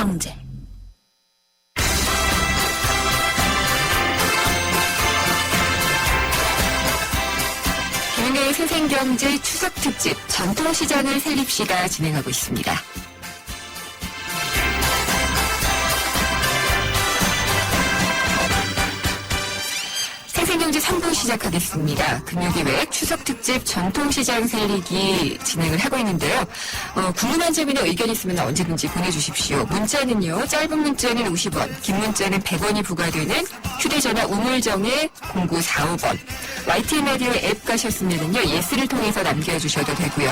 생생경제. 김은혜의 생생경제 추석특집 전통시장을 살립시다 진행하고 있습니다. 생생경제 3부 시작하겠습니다. 금요기획 추석특집 전통시장 살리기 진행을 하고 있는데요. 궁금한 점이나 의견 있으면 언제든지 보내주십시오. 문자는요. 짧은 문자는 50원, 긴 문자는 100원이 부과되는 휴대전화 우물정의 0945번. YTN 라디오 앱 가셨으면요. 예스를 통해서 남겨주셔도 되고요.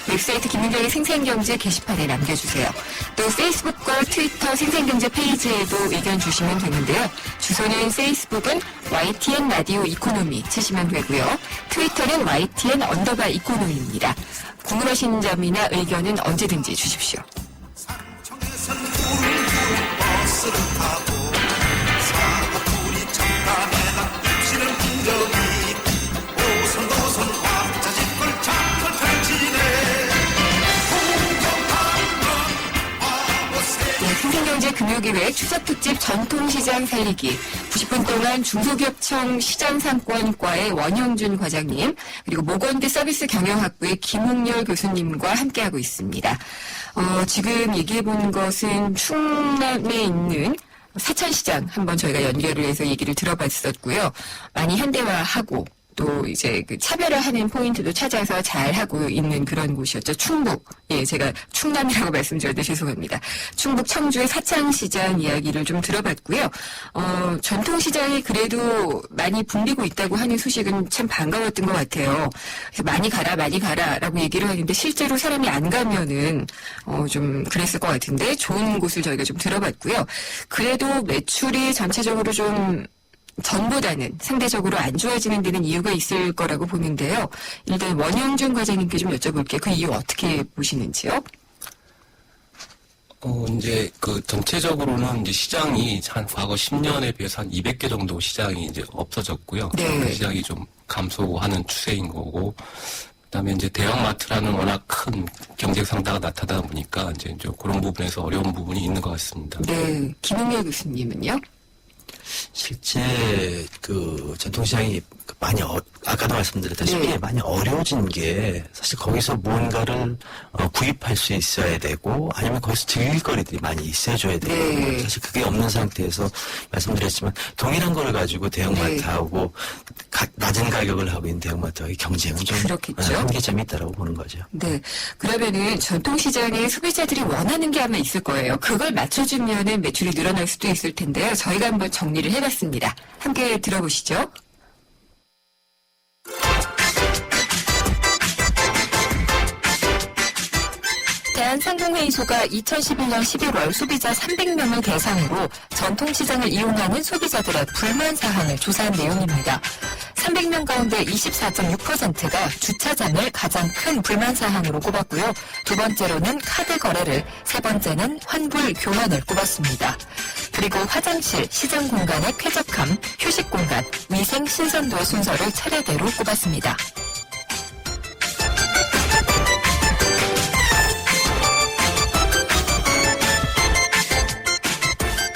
웹사이트 김은경의 생생경제 게시판에 남겨주세요. 또 페이스북과 트위터 생생경제 페이지에도 의견 주시면 되는데요. 주소는 페이스북은 YTN 라디오 이코노미 치시면 되고요. 트위터는 YTN_이코노미입니다. 궁금하신 점이나 의견은 언제든지 주십시오. 생생경제 금요기획 추석특집 전통시장 살리기 90분 동안 중소기업청 시장상권과의 원형준 과장님 그리고 모건대 서비스 경영학부의 김웅열 교수님과 함께하고 있습니다. 지금 얘기해보는 것은 충남에 있는 사천시장 한번 저희가 연결을 해서 얘기를 들어봤었고요. 많이 현대화하고 또 이제 그 차별화하는 포인트도 찾아서 잘 하고 있는 그런 곳이었죠. 충북. 예, 제가 충남이라고 말씀드렸는데 죄송합니다. 충북 청주의 사창시장 이야기를 좀 들어봤고요. 전통시장이 그래도 많이 붐비고 있다고 하는 소식은 참 반가웠던 것 같아요. 그래서 많이 가라라고 얘기를 하는데 실제로 사람이 안 가면은 좀 그랬을 것 같은데 좋은 곳을 저희가 좀 들어봤고요. 그래도 매출이 전체적으로 좀 전보다는 상대적으로 안 좋아지는 데는 이유가 있을 거라고 보는데요. 일단 원영준 과장님께 좀 여쭤볼게요. 그 이유 어떻게 보시는지요? 이제 전체적으로는 이제 시장이 한 과거 10년에 비해서 한 200개 정도 시장이 이제 없어졌고요. 네. 시장이 좀 감소하는 추세인 거고, 그다음에 이제 대형마트라는 워낙 큰 경쟁 상다가 나타나다 보니까 이제 그런 부분에서 어려운 부분이 있는 것 같습니다. 네. 김웅열 교수님은요? 실제 전통시장이 많이 아까도 말씀드렸다시피 네. 많이 어려워진 게 사실 거기서 무언가를 구입할 수 있어야 되고 아니면 거기서 즐길 거리들이 많이 있어줘야 되고 네. 사실 그게 없는 상태에서 말씀드렸지만 동일한 거를 가지고 대형마트하고 낮은 가격을 하고 있는 대형마트와의 경쟁은 좀 그렇겠죠. 한계점이 있다고 보는 거죠. 네. 그러면은 전통시장에 소비자들이 원하는 게 아마 있을 거예요. 그걸 맞춰주면은 매출이 늘어날 수도 있을 텐데요. 저희가 한번 정리를 해봤습니다. 함께 들어보시죠. 대한상공회의소가 2011년 11월 소비자 300명을 대상으로 전통시장을 이용하는 소비자들의 불만 사항을 조사한 내용입니다. 300명 가운데 24.6%가 주차장을 가장 큰 불만 사항으로 꼽았고요. 두 번째로는 카드 거래를, 세 번째는 환불 교환을 꼽았습니다. 그리고 화장실, 시장 공간의 쾌적함, 휴식 공간, 위생 신선도의 순서를 차례대로 꼽았습니다.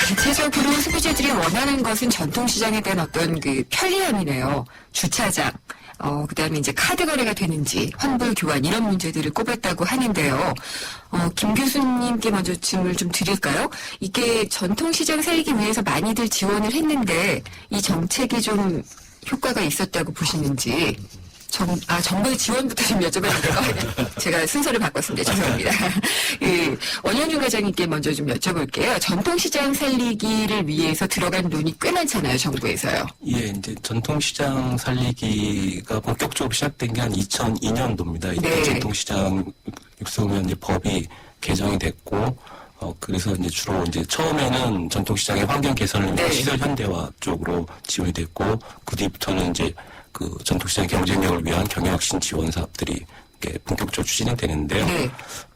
대체적으로 소비자들이 원하는 것은 전통시장에 대한 어떤 그 편리함이네요. 주차장, 그다음에 이제 카드 거래가 되는지, 환불 교환 이런 문제들을 꼽았다고 하는데요. 김 교수님께 먼저 질문을 좀 드릴까요? 이게 전통시장 살리기 위해서 많이들 지원을 했는데 이 정책이 좀 효과가 있었다고 보시는지. 정부의 지원부터 좀 여쭤봐야 될 것 같아요. 제가 순서를 바꿨습니다. 죄송합니다. 원영준 과장님께 먼저 좀 여쭤볼게요. 전통시장 살리기를 위해서 들어간 돈이 꽤 많잖아요, 정부에서요. 예, 이제 전통시장 살리기가 본격적으로 시작된 게 한 2002년도입니다. 이때 네. 전통시장 육성면 이제 법이 개정이 됐고, 그래서 이제 주로 이제 처음에는 전통시장의 환경 개선을 위한 네. 시설 현대화 쪽으로 지원이 됐고, 그 뒤부터는 이제 전통시장 경쟁력을 위한 경영혁신 지원 사업들이 이렇게 본격적으로 추진이 되는데요. 네.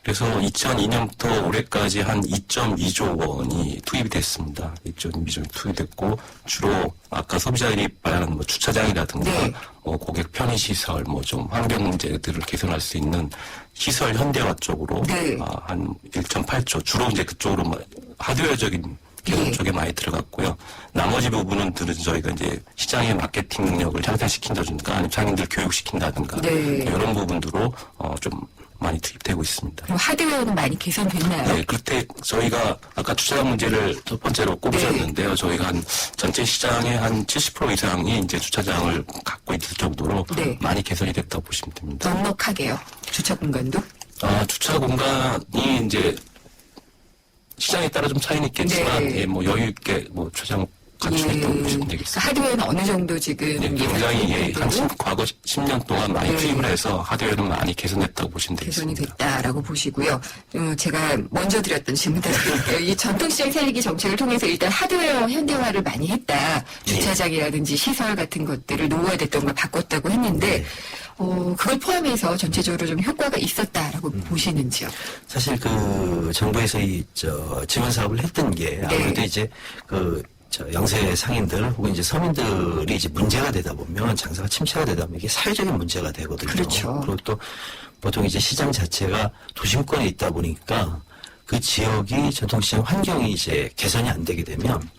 그래서 2002년부터 올해까지 한 2.2조 원이 투입이 됐습니다. 2.2조 원이 투입됐고 주로 아까 소비자들이 말하는 뭐 주차장이라든가 네. 뭐 고객 편의 시설, 뭐 좀 환경 문제들을 개선할 수 있는 시설 현대화 쪽으로 네. 한 1.8조 주로 이제 그쪽으로 하드웨어적인 개선 예. 쪽에 많이 들어갔고요. 나머지 부분들은 저희가 이제 시장의 마케팅력을 향상시킨다든가 아니면 상인들 교육시킨다든가 네. 이런 부분으로 좀 많이 투입되고 있습니다. 그럼 하드웨어는 많이 개선됐나요? 네, 그때 저희가 아까 주차장 문제를 첫 번째로 꼽으셨는데요. 저희가 한 전체 시장의 한 70% 이상이 이제 주차장을 갖고 있을 정도로 네. 많이 개선이 됐다고 보시면 됩니다. 넉넉하게요. 주차 공간도? 주차 공간이 이제 시장에 따라 좀 차이는 있겠지만 네. 예, 뭐 여유 있게 뭐 주차장 갖추겠다고 보시면 되겠습니다. 하드웨어는 어느 정도 지금 네, 굉장히 과거 10년 동안 많이 네. 투입을 해서 하드웨어는 많이 개선됐다고 보시면 개선이 되겠습니다. 됐다라고 보시고요. 제가 먼저 드렸던 질문 다시 드릴게요. 이 전통시장 살리기 정책을 통해서 일단 하드웨어 현대화를 많이 했다. 주차장이라든지 시설 같은 것들을 노후화됐던 걸 바꿨다고 했는데 그걸 포함해서 전체적으로 좀 효과가 있었다라고 보시는지요? 사실 그 정부에서 지원 사업을 했던 게 아무래도 이제 영세 상인들 혹은 이제 서민들이 이제 문제가 되다 보면 장사가 침체가 되다 보면 이게 사회적인 문제가 되거든요. 그렇죠. 그리고 또 보통 이제 시장 자체가 도심권에 있다 보니까 그 지역이 전통시장 환경이 이제 개선이 안 되게 되면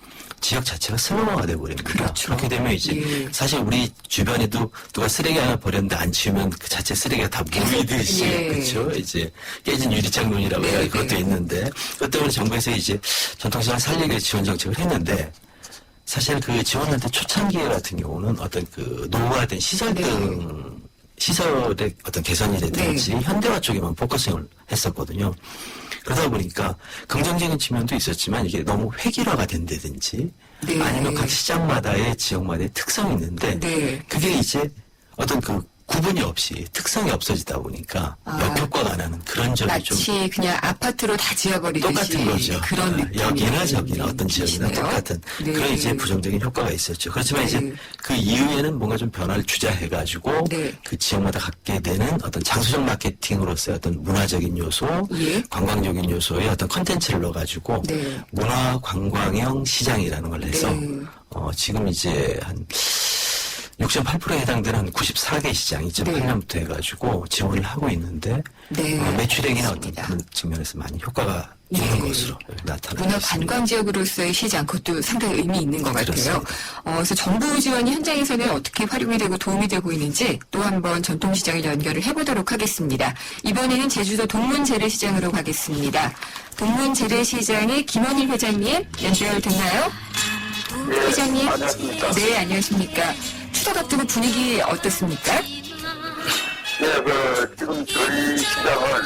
지역 자체가 슬럼화가 돼버립니다. 그렇죠. 그렇게 되면 이제 예. 사실 우리 주변에도 누가 쓰레기 하나 버렸는데 안 치우면 그 자체 쓰레기가 다 모이듯이 예. 그렇죠. 이제 깨진 유리창문이라고 해야 그것도 있는데 그것 때문에 정부에서 이제 전통시장 살리기 위해 지원 정책을 했는데 사실 그 지원할 때 초창기에 같은 경우는 어떤 그 노후화된 시설 등 시설의 어떤 개선이라든지 현대화 쪽에만 포커싱을 했었거든요. 그러다 보니까 긍정적인 측면도 있었지만 이게 너무 획일화가 된다든지 아니면 각 시장마다의 지역마다의 특성이 있는데 그게 이제 어떤 그 구분이 없이 특성이 없어지다 보니까 역효과가 나는 그런 점이 좀 마치 그냥 아파트로 다 지어버리듯이 똑같은 거죠. 그런 느낌. 여기나 저기나 어떤 지역이나 똑같은 그런 이제 부정적인 효과가 있었죠. 그렇지만 이제 그 이후에는 뭔가 좀 변화를 주자해가지고 그 지역마다 갖게 되는 어떤 장소적 마케팅으로서의 어떤 문화적인 요소, 관광적인 요소의 어떤 컨텐츠를 넣어가지고 문화 관광형 시장이라는 걸 해서 지금 이제 한 6.8%에 해당되는 한 94개 시장 2008년부터 해가지고 지원을 하고 있는데 매출액이나 어떤 그런 측면에서 많이 효과가 있는 것으로 나타나고 문화 있습니다. 관광 지역으로서의 시장 그것도 상당히 의미 있는 것 같아요. 그래서 정부 지원이 현장에서는 어떻게 활용이 되고 도움이 되고 있는지 또 한번 전통시장을 연결을 해보도록 하겠습니다. 이번에는 제주도 동문재래시장으로 가겠습니다. 동문재래시장의 김원일 회장님 연결됐나요? 회장님. 안녕하십니까. 네, 안녕하십니까. 추석 앞두고 분위기 어떻습니까? 네, 지금 저희 시장은,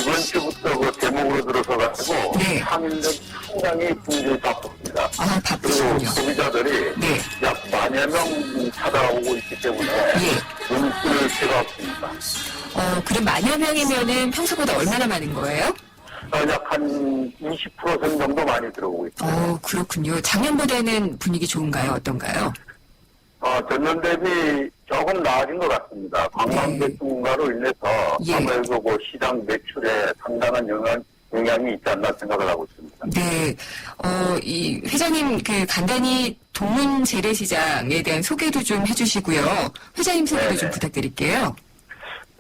이번 주부터 그 대목으로 들어서가지고, 상인들 상당히 분위기 바쁩니다. 그리고 바쁘시군요. 소비자들이 약 10,000여 명 찾아오고 있기 때문에, 눈길을 새가 없습니다. 그럼 10,000 명이면은 평소보다 얼마나 많은 거예요? 약 한 20% 정도 많이 들어오고 있습니다. 그렇군요. 작년보다는 분위기 좋은가요? 어떤가요? 전년 대비 조금 나아진 것 같습니다. 관광객 증가로 인해서 아무래도 그 시장 매출에 상당한 영향이 있지 않나 생각을 하고 있습니다. 네. 이 회장님 간단히 동문재래시장에 대한 소개도 좀 해주시고요. 회장님 소개도 좀 부탁드릴게요.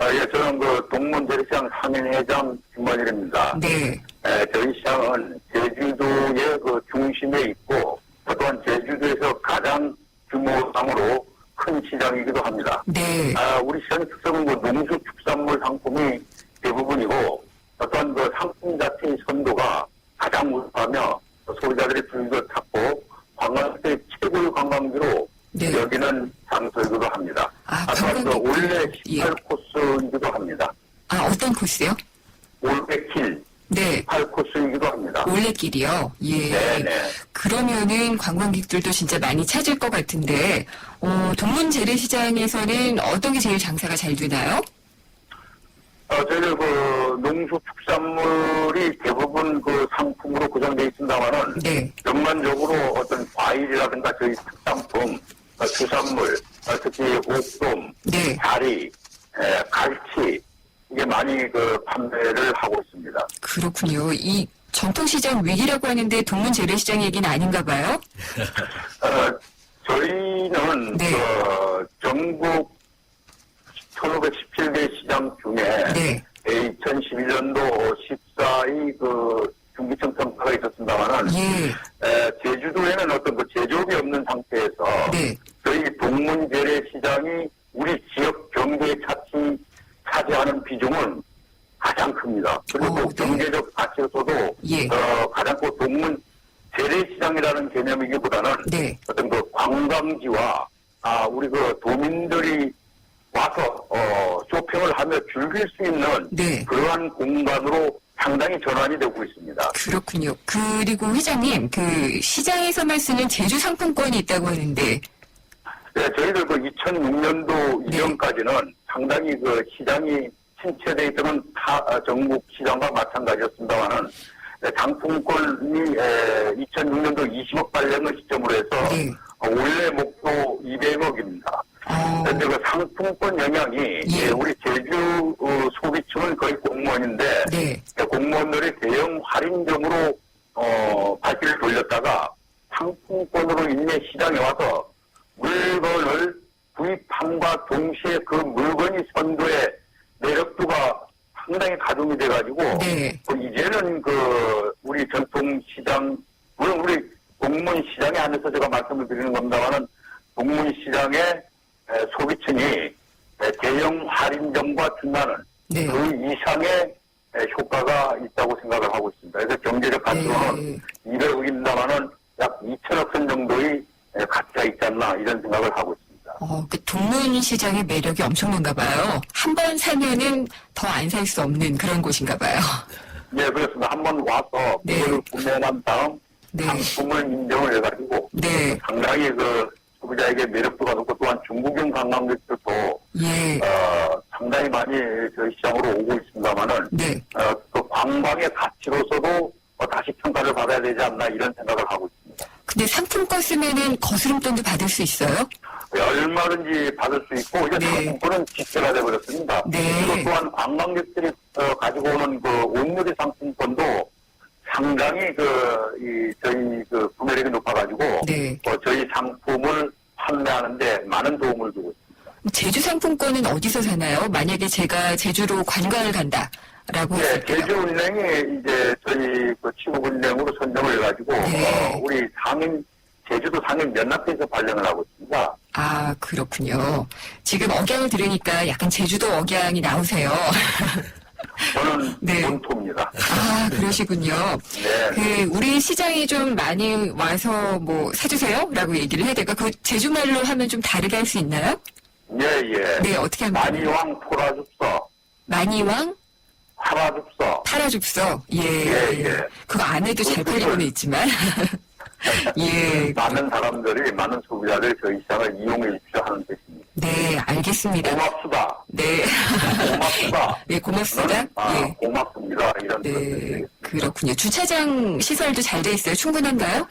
예, 저는 그 동문재래시장 상인회장 김원일입니다. 저희 시장은 제주도의 그 중심에 있고, 또한 제주도에서 가장 규모상으로 큰 시장이기도 합니다. 우리 시장의 특성은 그 농수축산물 상품이 대부분이고, 또한 그 상품 자체의 선도가 가장 우수하며 소비자들의 주의를 찾고 관광지의 최고의 관광지로 여기는 장소이기도 합니다. 또한 그 올레 18코스이기도 합니다. 어떤 코스요? 올레길 18코스이기도 합니다. 올레길이요? 그러면은 관광객들도 진짜 많이 찾을 것 같은데, 동문재래시장에서는 어떤 게 제일 장사가 잘 되나요? 저희들 그 농수축산물이 대부분 그 상품으로 구성되어 있습니다만은, 전반적으로 어떤 과일이라든가 저희 특산품, 수산물, 특히 옥돔, 다리, 갈치 이게 많이 그 판매를 하고 있습니다. 그렇군요. 이 전통시장 위기라고 하는데 동문 재래시장 얘기는 아닌가 봐요? 저희는 네. 전국 1517개 시장 중에 네. 2011년도 14위 그 중기청 평가가 있었습니다만은 예. 제주도에는 어떤 그 제조업이 없는 상태에서 네. 저희 동문 재래시장이 우리 지역 경제에 차지하는 비중은 가장 큽니다. 그리고 네. 경제적 가치로서도 예. 가장 그 동문 재래시장이라는 개념이기보다는 네. 어떤 그 관광지와 우리 그 도민들이 와서 쇼핑을 하며 즐길 수 있는 네. 그러한 공간으로 상당히 전환이 되고 있습니다. 그렇군요. 그리고 회장님, 그 시장에서만 쓰는 제주 상품권이 있다고 하는데, 네, 저희들 그 2006년도 네. 이전까지는 상당히 그 시장이 침체되어 있던 전국 시장과 마찬가지였습니다만은 상품권이 2006년도 20억 발행을 시점으로 해서 네. 원래 목표 200억입니다. 그런데 그 상품권 영향이 예. 우리 제주 소비층은 거의 공무원인데 네. 공무원들이 대형 할인점으로 발길을 돌렸다가 상품권으로 인해 시장에 와서 물건을 구입함과 동시에 그 물건이 선도의 매력도가 상당히 가중이 돼가지고 네. 이제는 그 우리 전통시장 물론 우리 동문시장에 하면서 제가 말씀을 드리는 겁니다만은 동문시장의 소비층이 대형 할인점과 준하는 네. 그 이상의 효과가 있다고 생각을 하고 있습니다. 그래서 경제적 가치로는 200억입니다만은 약 2천억 선 정도의 가치가 있지 않나 이런 생각을 하고 있습니다. 그 동문시장의 매력이 엄청난가 봐요. 한 번 사면은 더 안 살 수 없는 그런 곳인가 봐요. 네, 그렇습니다. 한번 와서 네. 그걸 구매한 다음 네. 상품을 인정을 해가지고 네. 상당히 그 소비자에게 매력도가 높고 또한 중국인 관광객들도 예. 상당히 많이 저희 시장으로 오고 있습니다만은 네. 그 관광의 가치로서도 다시 평가를 받아야 되지 않나 이런 생각을 하고 있습니다. 근데 상품권 쓰면은 거스름돈도 받을 수 있어요? 얼마든지 받을 수 있고 이제 네. 상품권은 지체가 되어버렸습니다. 네. 그리고 또한 관광객들이 가지고 오는 그 온누리 상품권도 상당히 저희 구매력이 높아가지고 네. 저희 상품을 판매하는데 많은 도움을 주고 있습니다. 제주 상품권은 어디서 사나요? 만약에 제가 제주로 관광을 간다라고 네, 했을 때요. 제주은행이 이제 저희 그 취급은행으로 선정을 해가지고 네. 우리 제주도 상인 연합회에서 발행을 하고 있습니다. 아, 그렇군요. 지금 억양을 들으니까 약간 제주도 억양이 나오세요. 저는 네. 본토입니다. 아, 그러시군요. 네. 우리 시장에 좀 많이 와서 뭐 사주세요? 라고 얘기를 해야 될까? 그 제주말로 하면 좀 다르게 할 수 있나요? 예, 예. 네, 어떻게 하면 만이왕 포라줍서, 많이왕 팔아줍서. 팔아줍서. 예. 예. 그거 안 해도 잘 팔리고는 있지만. 예. 많은 사람들이, 많은 소비자들이 저희 시장을 이용해 주십시오 하는 뜻입니다. 네, 알겠습니다. 고맙수다. 네. 고맙수다. 네, 고맙습니다. 예. 고맙습니다. 이런 네, 뜻입니다. 그렇군요. 주차장 시설도 잘 돼 있어요? 충분한가요?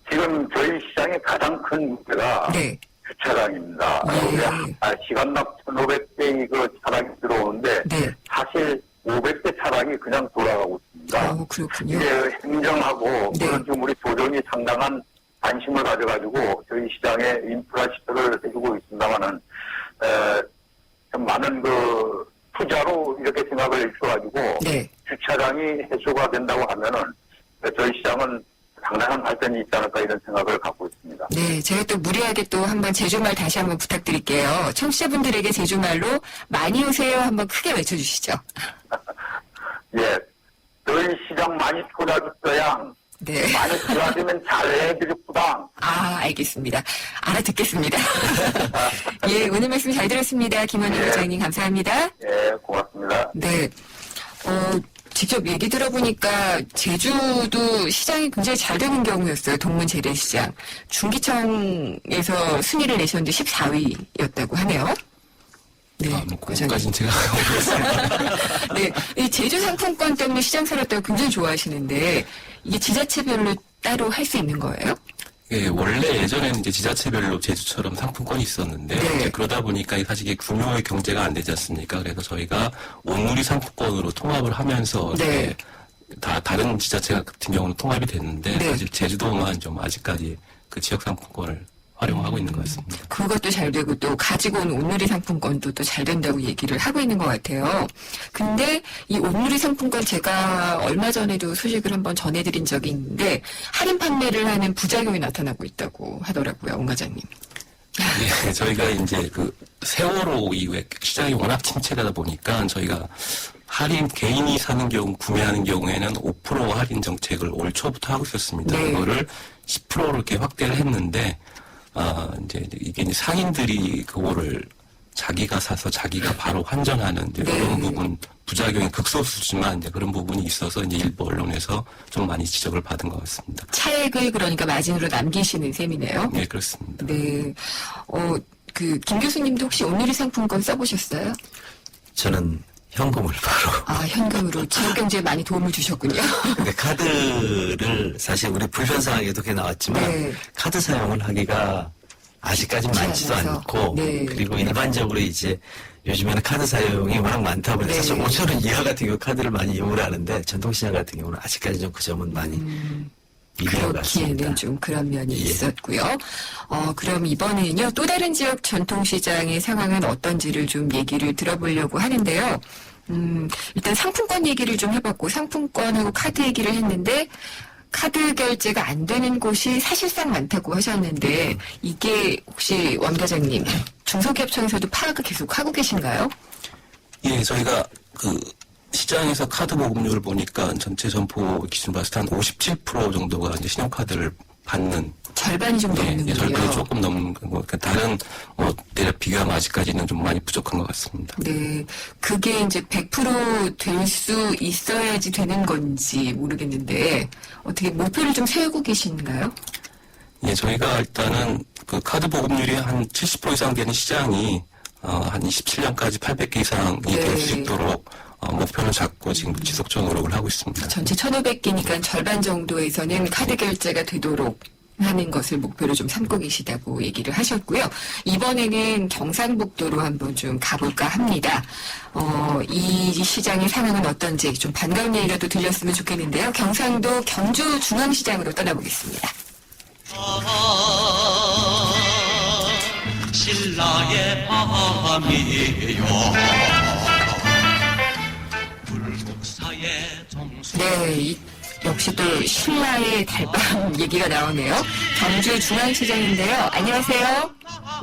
지금 저희 시장의 가장 큰 문제가 네. 주차장입니다. 예. 시간당 1,500대의 그 차량이 들어오는데 네. 사실 500대 차량이 그냥 돌아가고 있습니다. 그렇군요. 이제 행정하고 네. 그런 좀 우리 조정이 상당한 관심을 가져가지고 저희 시장에 인프라 시설을 해주고 있습니다만은 좀 많은 그 투자로 이렇게 생각을 해주셔가지고 네. 주차장이 해소가 된다고 하면은 저희 시장은 상당한 발전이 있지 않을까 이런 생각을 갖고 있습니다. 네, 제가 또 무리하게 또 한번 제주말 다시 한번 부탁드릴게요. 청취자분들에게 제주말로 많이 오세요 한번 크게 외쳐주시죠. 예, 저희 시장 많이 찾아줬어야 네. 많이 찾아주면 잘해드렸구당. 아, 알겠습니다. 알아듣겠습니다. 예, 오늘 말씀 잘 들었습니다. 김원희 예. 부장님 감사합니다. 예, 고맙습니다. 네. 직접 얘기 들어보니까 제주도 시장이 굉장히 잘 되는 경우였어요. 동문 재래시장. 중기청에서 순위를 내셨는데 14위였다고 하네요. 네. 뭐 그것까지는 제가 모르겠습니다. 네. 이 제주 상품권 때문에 시장 살았다고 굉장히 좋아하시는데 이게 지자체별로 따로 할 수 있는 거예요? 예, 원래 예전에는 이제 지자체별로 제주처럼 상품권이 있었는데 네. 이제 그러다 보니까 사실 이게 규모의 경제가 안 되지 않습니까? 그래서 저희가 온누리 상품권으로 통합을 하면서 네. 이제 다른 지자체 같은 경우는 통합이 됐는데 네. 사실 제주도만 좀 아직까지 그 지역 상품권을 활용하고 있는 것 같습니다. 그것도 잘 되고 또 가지고 온 온누리 상품권도 또 잘 된다고 얘기를 하고 있는 것 같아요. 근데 이 온누리 상품권 제가 얼마 전에도 소식을 한번 전해드린 적이 있는데 할인 판매를 하는 부작용이 나타나고 있다고 하더라고요, 옹 과장님. 예, 저희가 이제 그 세월호 이후에 시장이 워낙 침체되다 보니까 저희가 개인이 사는 경우, 구매하는 경우에는 5% 할인 정책을 올 초부터 하고 있었습니다. 네. 그거를 10%로 이렇게 확대를 했는데, 이제 이게 이제 상인들이 그거를 자기가 사서 자기가 바로 환전하는 이제 네. 그런 부분, 부작용이 극소수지만 이제 그런 부분이 있어서 이제 일부 언론에서 좀 많이 지적을 받은 것 같습니다. 차액을 그러니까 마진으로 남기시는 셈이네요. 네, 그렇습니다. 네. 김 교수님도 혹시 온누리 상품권 써보셨어요? 저는 현금을 바로. 아, 현금으로 지역 경제에 많이 도움을 주셨군요. 근데 카드를 사실 우리 불편상하게도 꽤 나왔지만 네. 카드 사용을 하기가 아직까지 쉽지 많지도 않아서. 않고 네. 그리고 일반적으로 이제 요즘에는 카드 사용이 워낙 많다 보니 네. 사실 5천 원 이하 같은 경우 카드를 많이 이용을 하는데 전통시장 같은 경우는 아직까지 좀 그 점은 많이 미비한 것 같습니다. 그렇기에는 좀 그런 면이 예. 있었고요. 그럼 이번에는요, 또 다른 지역 전통시장의 상황은 어떤지를 좀 얘기를 들어보려고 하는데요. 일단 상품권 얘기를 좀 해봤고, 상품권하고 카드 얘기를 했는데, 카드 결제가 안 되는 곳이 사실상 많다고 하셨는데, 이게 혹시 왕 과장님, 중소기업청에서도 파악을 계속 하고 계신가요? 예, 저희가 그 시장에서 카드 보급률을 보니까 전체 점포 기준 봤을 때 한 57% 정도가 이제 신용카드를 받는 절반이 좀 예, 넘는군요. 절반이 조금 넘는 거. 그러니까 다른 대략 비교하면 아직까지는 좀 많이 부족한 것 같습니다. 네, 그게 이제 100% 될 수 있어야지 되는 건지 모르겠는데 어떻게 목표를 좀 세우고 계신가요? 예, 저희가 일단은 그 카드 보급률이 한 70% 이상 되는 시장이 한 27년까지 800개 이상이 네. 될 수 있도록 목표를 잡고 지금 지속적 노력을 하고 있습니다. 전체 1,500개니까 절반 정도에서는 카드 결제가 되도록 하는 것을 목표로 좀 삼고 계시다고 얘기를 하셨고요. 이번에는 경상북도로 한번 좀 가볼까 합니다. 이 시장의 상황은 어떤지 좀 반가운 얘기라도 들렸으면 좋겠는데요. 경상도 경주 중앙시장으로 떠나보겠습니다. 신라의 밤이요 불국사의 정수 네, 역시 또 신라의 달밤 얘기가 나오네요. 경주 중앙시장인데요. 안녕하세요.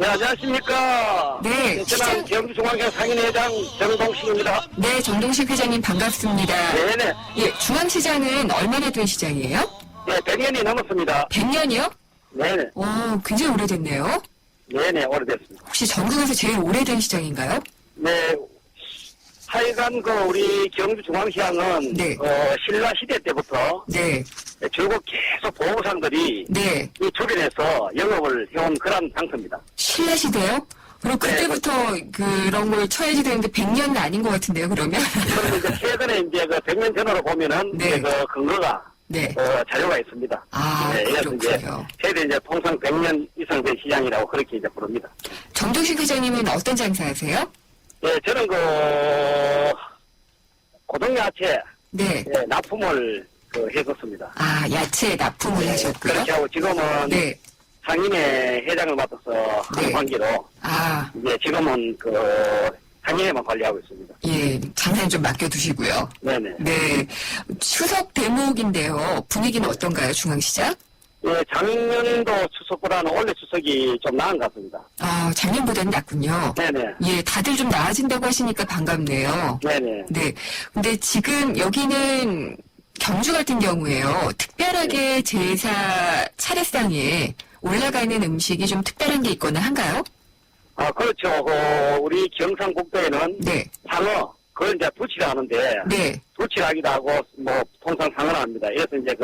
네, 안녕하십니까. 네, 저는 경주중앙시장 상인회장 정동식입니다. 네, 정동식 회장님 반갑습니다. 네네. 예, 중앙시장은 얼마나 된 시장이에요? 네, 100년이 넘었습니다. 100년이요? 네네. 오, 굉장히 오래됐네요. 네네, 오래됐습니다. 혹시 전국에서 제일 오래된 시장인가요? 네. 하여간 우리 경주중앙시장은 네. 신라 시대 때부터 네, 결국 계속 보호상들이 네. 이 주변에서 영업을 해온 그런 장터입니다. 신라시대요? 그럼 그때부터 그런 걸 쳐야지 되는데 100년은 아닌 것 같은데요, 그러면? 그러면 이제 최근에 이제 100년 전으로 보면은 네. 이제 근거가 네. 자료가 있습니다. 아, 그래서 이제 그렇군요. 최대 이제 통상 100년 이상 된 시장이라고 그렇게 이제 부릅니다. 정동식 회장님은 어떤 장사하세요? 예, 저는 고등야채 네. 납품을 했었습니다. 아, 야채 납품을 하셨고요. 그렇게 하고 지금은 네. 상인회 회장을 맡아서 네. 한 관계로 아, 이제 지금은 상인회만 관리하고 있습니다. 예, 장사는 좀 맡겨두시고요. 네네. 네. 추석 대목인데요. 분위기는 어떤가요, 중앙시장? 예, 작년도 추석보다는 올해 추석이 좀 나은 것 같습니다. 아, 작년보다는 낫군요. 네네. 예, 다들 좀 나아진다고 하시니까 반갑네요. 네네. 네. 근데 지금 여기는 경주 같은 경우에요. 특별하게 제사 차례상에 올라가는 음식이 좀 특별한 게 있거나 한가요? 아, 그렇죠. 우리 경상북도에는 네. 상어, 그걸 이제 두치라 하는데, 네. 두치라기도 하고, 통상 상어라 합니다. 그래서 이제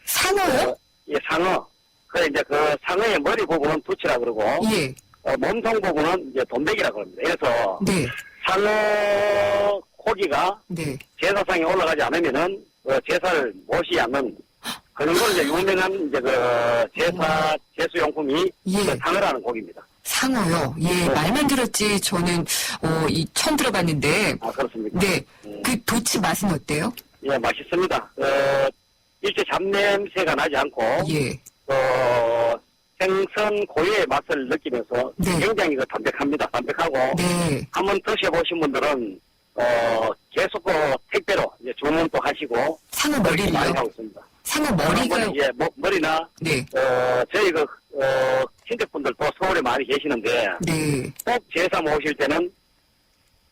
상어요? 예, 상어. 이제 상어의 머리 부분은 두치라 그러고, 예. 몸통 부분은 이제 돈백이라 그럽니다. 그래서, 네. 상어 고기가 네. 제사상에 올라가지 않으면은, 제사를 못이 않는 그 정도는 이제 유명한 이제 제수용품이 예. 그 상어라는 고기입니다. 상어요. 예, 네. 말만 들었지 저는 처음 들어봤는데. 아, 그렇습니까? 네, 그 도치 맛은 어때요? 예, 맛있습니다. 일체 잡냄새가 나지 않고, 예, 생선 고유의 맛을 느끼면서 네. 굉장히 담백합니다. 담백하고, 네, 한번 드셔보신 분들은, 계속 택배로 이제 주문도 하시고, 상어 많이 머리를요? 하고 있습니다. 상어 머리가 예, 머리나, 네, 저희 친척분들도 서울에 많이 계시는데, 네, 꼭 제사 모실 때는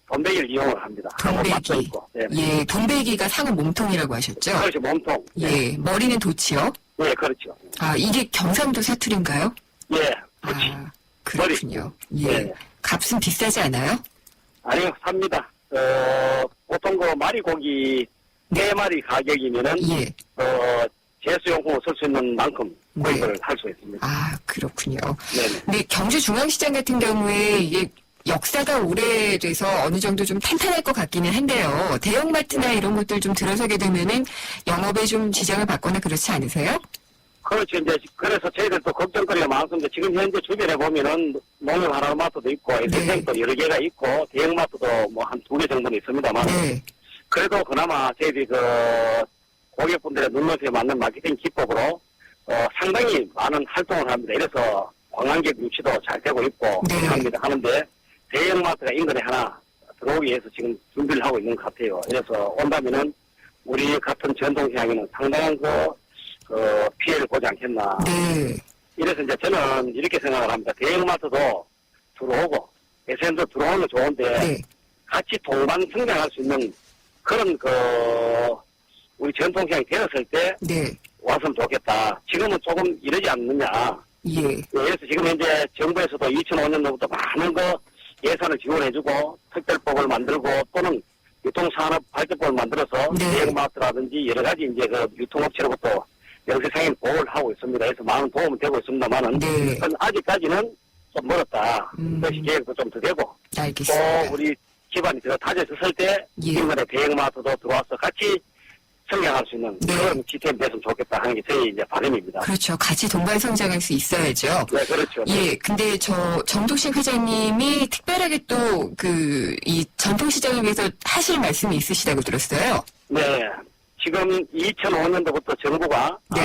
돈베기를 이용을 합니다. 한번 맛도 돈베기. 있고. 네. 예, 돈베기가 상어 몸통이라고 하셨죠? 그렇죠, 몸통. 예, 머리는 도치요? 예, 그렇죠. 아, 이게 경상도 사투리인가요? 예, 그렇지. 아, 그렇군요. 예, 네. 값은 비싸지 않아요? 아니요, 삽니다. 보통 마리고기 네. 4마리 가격이면은, 예, 제수용품을 쓸 수 있는 만큼 네. 구입을 할 수 있습니다. 아, 그렇군요. 네네. 근데 경주중앙시장 같은 경우에 이게 역사가 오래돼서 어느 정도 좀 탄탄할 것 같기는 한데요. 대형마트나 이런 것들 좀 들어서게 되면은 영업에 좀 지장을 받거나 그렇지 않으세요? 그렇죠. 이제, 그래서 저희들도 걱정거리가 많습니다. 지금 현재 주변에 보면은 농협 하나마트도 있고, SSM도 여러 개가 있고, 대형마트도 한 2개 정도는 있습니다만, 네. 그래도 그나마 저희들이 고객분들의 눈높이에 맞는 마케팅 기법으로, 상당히 많은 활동을 합니다. 이래서 관광객 유치도 잘 되고 있고, 네. 합니다. 하는데, 대형마트가 인근에 하나 들어오기 위해서 지금 준비를 하고 있는 것 같아요. 그래서 온다면은, 우리 같은 전통시장에는 상당한 피해를 보지 않겠나. 네. 이래서 이제 저는 이렇게 생각을 합니다. 대형마트도 들어오고, SM도 들어오는 건 좋은데, 네. 같이 동반 성장할 수 있는 그런 우리 전통시장이 되었을 때 네. 왔으면 좋겠다. 지금은 조금 이러지 않느냐. 예. 그래서 지금 현재 정부에서도 2005년도부터 많은 예산을 지원해주고 특별법을 만들고 또는 유통산업 발전법을 만들어서 네. 대형마트라든지 여러 가지 이제 유통업체로부터 영세상인 보호를 하고 있습니다. 그래서 많은 도움은 되고 있습니다만은 네. 아직까지는 좀 멀었다. 그것이 계획도 좀 더 되고 또 알겠습니다. 우리 기반이 더 다져졌을 때 예. 인근에 대형마트도 들어와서 같이 성장할 수 있는 네. 그런 시스템이 됐으면 좋겠다 하는 게 저희 이제 바람입니다. 그렇죠. 같이 동반 성장할 수 있어야죠. 네, 그렇죠. 예, 근데 정동식 회장님이 특별하게 또 이 전통시장을 위해서 하실 말씀이 있으시다고 들었어요. 네. 지금 2005년도부터 정부가 네.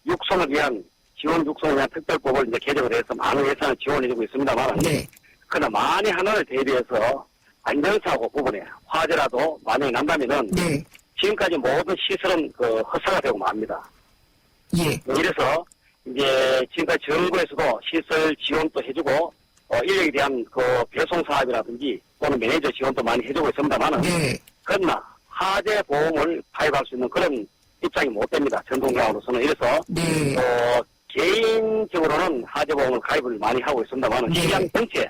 육성을 위한 육성을 위한 특별법을 이제 개정을 해서 많은 예산을 지원해주고 있습니다만 네. 그러나 만에 하나를 대비해서 안전사고 부분에 화재라도 만약에 난다면은 네. 지금까지 모든 시설은 허사가 되고 맙니다. 예. 이래서 이제 지금까지 정부에서도 시설 지원도 해주고 인력에 대한 배송 사업이라든지 또는 매니저 지원도 많이 해주고 있습니다만은 네. 그러나 화재 보험을 가입할 수 있는 그런 입장이 못 됩니다. 전통시장으로서는. 이래서 네. 개인적으로는 화재 보험을 가입을 많이 하고 있습니다만은 네. 시장 전체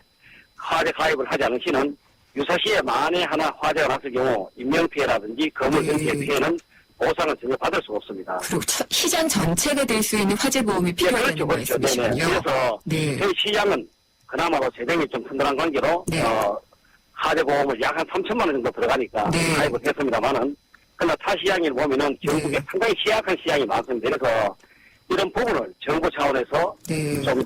화재 가입을 하지 않은 시는 유사시에 만에 하나 화재가 났을 경우 인명피해라든지 건물 네. 전체의 피해는 보상을 전혀 받을 수가 없습니다. 그리고 시장 전체가 될 수 있는 화재보험이 필요하다는 그렇죠, 그렇죠. 네네. 말씀이시군요. 그래서 네. 저희 시장은 그나마도 재정이 좀 튼튼한 관계로 네. 화재보험을 약 한 3천만 원 정도 들어가니까 네. 가입을 했습니다만은 그러나 타 시장을 보면은 전국에 네. 상당히 취약한 시장이 많습니다. 그래서 이런 부분을 정부 차원에서 네. 좀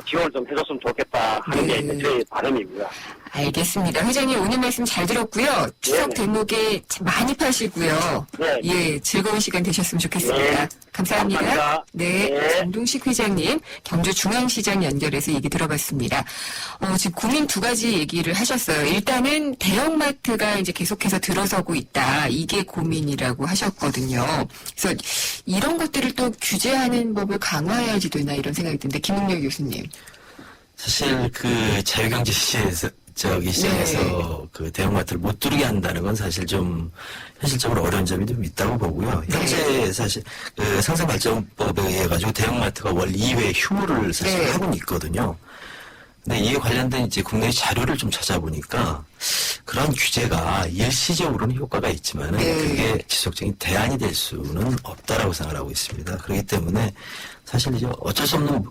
지원을 좀 해줬으면 좋겠다 하는 네. 게 이제 저희 바람입니다. 알겠습니다. 회장님 오늘 말씀 잘 들었고요. 추석 네네. 대목에 많이 파시고요. 네. 예, 즐거운 시간 되셨으면 좋겠습니다. 네. 감사합니다. 감사합니다. 네, 네. 정동식 회장님 경주중앙시장 연결해서 얘기 들어봤습니다. 지금 고민 두 가지 얘기를 하셨어요. 일단은 대형마트가 이제 계속해서 들어서고 있다. 이게 고민이라고 하셨거든요. 그래서 이런 것들을 또 규제하는 법을 강화해야지 되나 이런 생각이 드는데 김웅렬 교수님. 사실 자유경제 시장에서 시장에서 대형마트를 못 들게 한다는 건 사실 좀 현실적으로 어려운 점이 좀 있다고 보고요. 현재 사실 상생발전법에 의해 가지고 대형마트가 월 2회 휴무를 사실 네. 하고는 있거든요. 근데 이에 관련된 이제 국내 자료를 좀 찾아보니까 그런 규제가 일시적으로는 효과가 있지만은 네. 그게 지속적인 대안이 될 수는 없다라고 생각하고 있습니다. 그렇기 때문에 사실 이제 어쩔 수 없는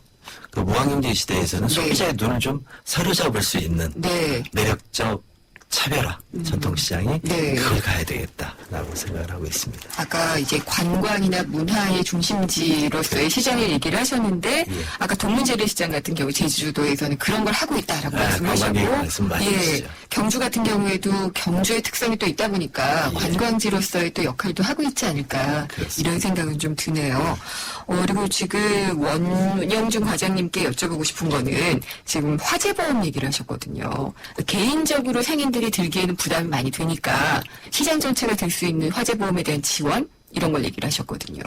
무한경제 시대에서는 네. 소비자의 눈을 좀 사로잡을 수 있는 네. 매력적 차별화 전통시장이 네. 그걸 가야 되겠다라고 생각을 하고 있습니다. 아까 이제 관광이나 문화의 중심지로서의 시장을 얘기를 하셨는데 예. 아까 동문재래시장 같은 경우 제주도에서는 그런 걸 하고 있다라고 관광객 말씀하셨고 말씀 많이 해주시죠. 경주 같은 경우에도 경주의 특성이 또 있다 보니까 예. 관광지로서의 또 역할도 하고 있지 않을까 그렇습니다. 이런 생각은 좀 드네요. 그리고 지금 원영준 과장님께 여쭤보고 싶은 거는 지금 화재보험 얘기를 하셨거든요. 개인적으로 상인들이 들기에는 부담이 많이 되니까 시장 전체가 들 수 있는 화재보험에 대한 지원 이런 걸 얘기를 하셨거든요.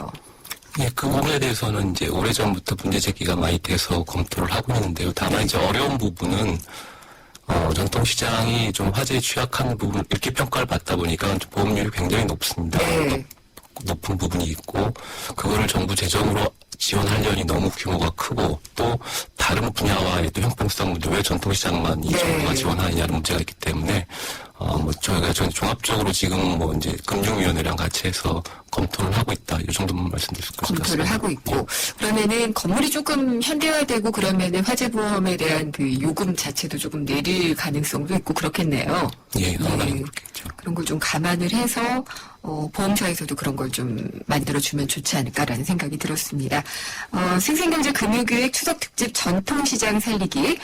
예, 그 부분에 대해서는 이제 오래전부터 문제 제기가 많이 돼서 검토를 하고 있는데요. 다만 이제 어려운 부분은 전통시장이 좀 화재에 취약한 부분 이렇게 평가를 받다 보니까 보험료율이 굉장히 높습니다. 네. 높은 부분이 있고 그거를 정부 재정으로 지원하려니 너무 규모가 크고 또 다른 분야와의 또 형평성 문제 왜 전통시장만 이 네. 정부가 지원하느냐는 문제가 있기 때문에 저희가 종합적으로 지금 뭐 이제 금융위원회랑 같이 해서 검토를 하고 있다 이 정도만 말씀드릴 수 있을 것 검토를 같습니다. 하고 있고 그러면은 건물이 조금 현대화되고 그러면은 화재보험에 대한 그 요금 자체도 조금 내릴 가능성도 있고 그렇겠네요. 예, 상당히 네. 그렇겠죠. 그런 걸 좀 감안을 해서 보험사에서도 그런 걸 좀 만들어주면 좋지 않을까라는 생각이 들었습니다. 생생경제 금요기획 추석특집 전통시장 살리기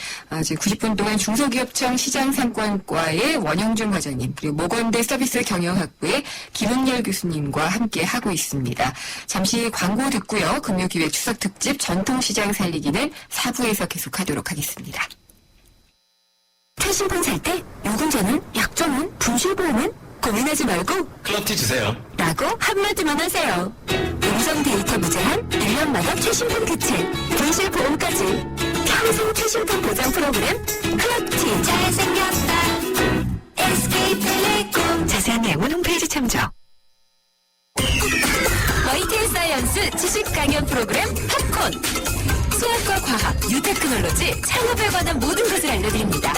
지금 90분 동안 중소기업청 시장상권과의 원영준 과장님 그리고 모건대 서비스 경영학부의 김은열 교수님과 함께 하고 있습니다. 잠시 광고 듣고요. 금요기획 추석특집 전통시장 살리기는 4부에서 계속하도록 하겠습니다. 최신폰 살 때 요금제는 약정은 분실보험은 고민하지 말고 클럽티 주세요. 라고 한마디만 하세요. 음성 데이터 무제한 1년마다 최신폰 교체 분실보험까지 평생 최신폰 보장 프로그램 클럽티 잘생겼다 SK텔레콤 자세한 내용은 홈페이지 참조. YTN 사이언스 지식 강연 프로그램 팝콘 수학과 과학, 뉴테크놀로지, 창업에 관한 모든 것을 알려드립니다.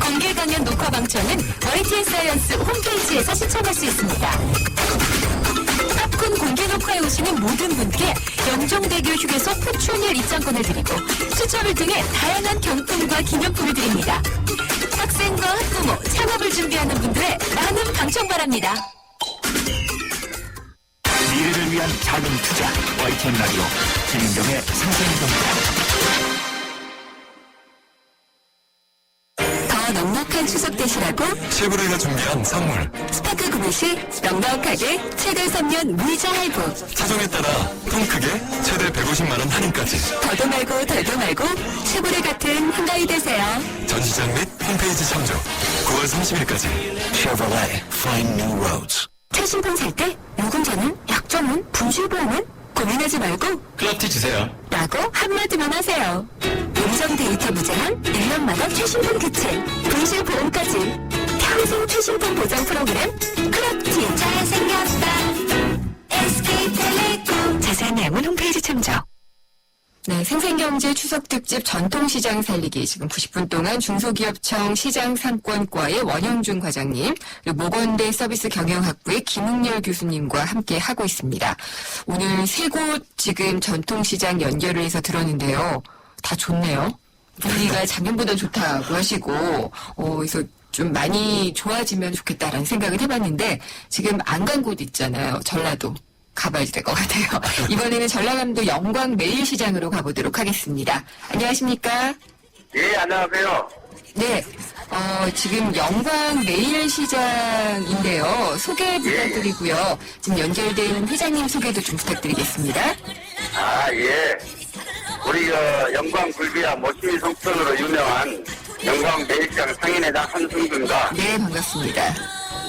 공개 강연 녹화 방청은 YTN 사이언스 홈페이지에서 시청할 수 있습니다. 팝콘 공개 녹화에 오시는 모든 분께 영종대교 휴게소 포춘일 입장권을 드리고 추첨을 통해 다양한 경품과 기념품을 드립니다. 학생과 학부모, 창업을 준비하는 분들의 많은 방청 바랍니다. 미래를 위한 자금 투자 YTN 라디오 김인경의 생생경제 더 넉넉한 추석 되시라고 쉐보레가 준비한 선물 스파크 구매 시 넉넉하게 최대 3년 무이자 할부 사정에 따라 통 크게 최대 150만 원 할인까지 더도 말고 덜도 말고 쉐보레 같은 한가위 되세요. 전시장 및 홈페이지 참조 9월 30일까지 Chevrolet Find New Roads. 최신폰 살 때 요금제는 약정은 분실보험은 고민하지 말고 클럽티 주세요. 라고 한마디만 하세요. 음성 데이터 무제한 1년마다 최신폰 교체 분실보험까지 평생 최신폰 보장 프로그램 클럽티 잘생겼다 SK텔레콤 자세한 내용은 홈페이지 참조. 네, 생생경제 추석특집 전통시장 살리기 지금 90분 동안 중소기업청 시장상권과의 원영준 과장님 그리고 모건대 서비스 경영학부의 김웅열 교수님과 함께 하고 있습니다. 오늘 세 곳 지금 전통시장 연결을 해서 들었는데요. 다 좋네요. 분위기가 작년보다 좋다고 하시고 그래서 좀 많이 좋아지면 좋겠다라는 생각을 해봤는데 지금 안 간 곳 있잖아요. 전라도. 가봐야 될 것 같아요. 이번에는 전라남도 영광 매일시장으로 가보도록 하겠습니다. 안녕하십니까? 예, 안녕하세요. 네, 지금 영광 매일시장인데요. 소개 부탁드리고요. 지금 연결된 회장님 소개도 좀 부탁드리겠습니다. 아, 예. 우리 영광 굴비와 모시미 성천으로 유명한 영광 매일시장 상인회장 한승준과 네, 반갑습니다.